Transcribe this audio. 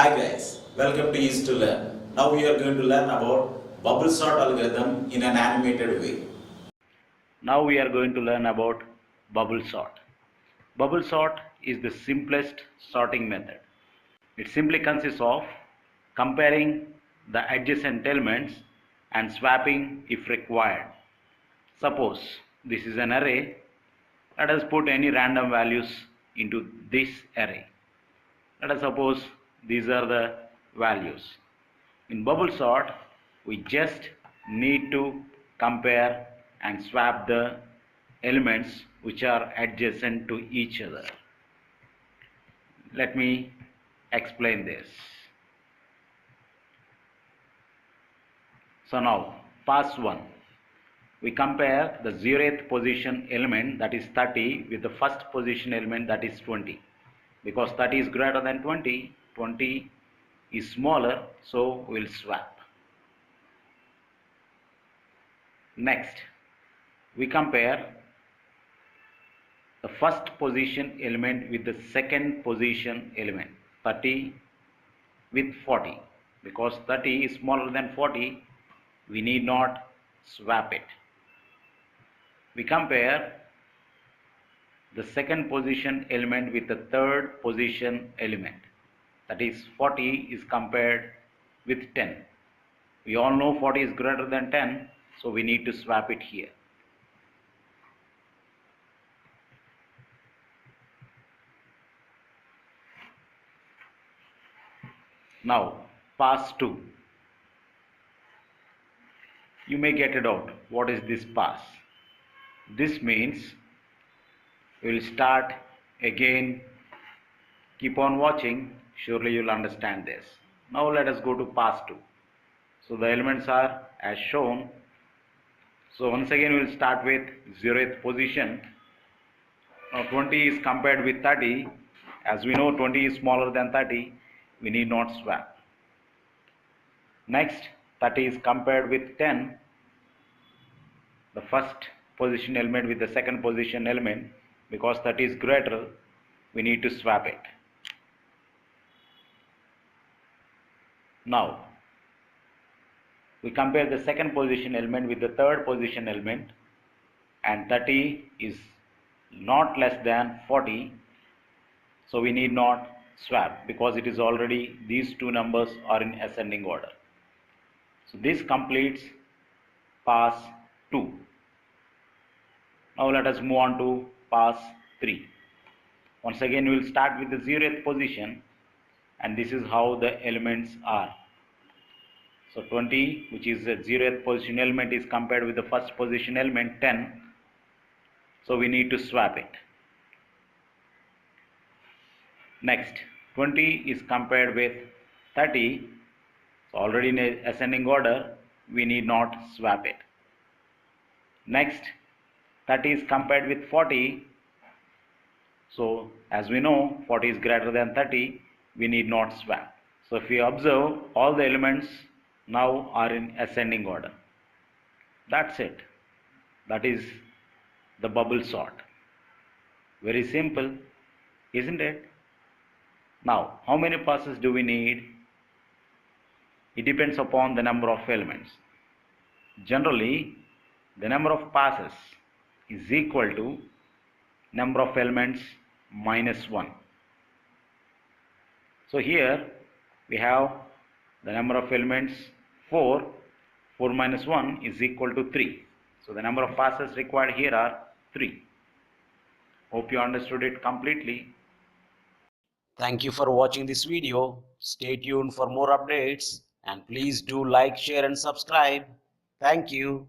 Hi guys, welcome to Easy to Learn. Now we are going to learn about bubble sort algorithm in an animated way. Now we are going to learn about bubble sort. Bubble sort is the simplest sorting method. It simply consists of comparing the adjacent elements and swapping if required. Suppose this is an array. Let us put any random values into this array. Let us suppose these are the values. In bubble sort, we just need to compare and swap the elements which are adjacent to each other. Let me explain this. So now, pass 1. We compare the 0th position element, that is 30, with the first position element, that is 20. Because 30 is greater than 20, 20 is smaller, so we will swap. Next, we compare the first position element with the second position element, 30 with 40. Because 30 is smaller than 40, we need not swap it. We compare the second position element with the third position element, that is 40 is compared with 10. We all know 40 is greater than 10, so we need to swap it here. Now, pass 2. You may get a doubt, what is this pass? This means we will start again. Keep on watching, surely you will understand this. Now let us go to pass 2. So the elements are as shown. So once again we will start with 0th position. Now 20 is compared with 30. As we know 20 is smaller than 30, we need not swap. Next, 30 is compared with 10. The first position element with the second position element, because 30 is greater, we need to swap it. Now, we compare the second position element with the third position element, and 30 is not less than 40, so we need not swap because it is already, these two numbers are in ascending order. So this completes pass 2. Now let us move on to pass 3. Once again we will start with the 0th position, and this is how the elements are. So 20, which is the 0th position element, is compared with the first position element 10. So we need to swap it. Next, 20 is compared with 30. So already in ascending order, we need not swap it. Next, 30 is compared with 40. So as we know, 40 is greater than 30, we need not swap. So if you observe, all the elements now are in ascending order. That's it. That is the bubble sort. Very simple, isn't it? Now, how many passes do we need? It depends upon the number of elements. Generally, the number of passes is equal to number of elements minus 1. So here we have the number of elements 4. 4 minus 1 is equal to 3. So the number of passes required here are 3. Hope you understood it completely. Thank you for watching this video. Stay tuned for more updates and please do like, share and subscribe. Thank you.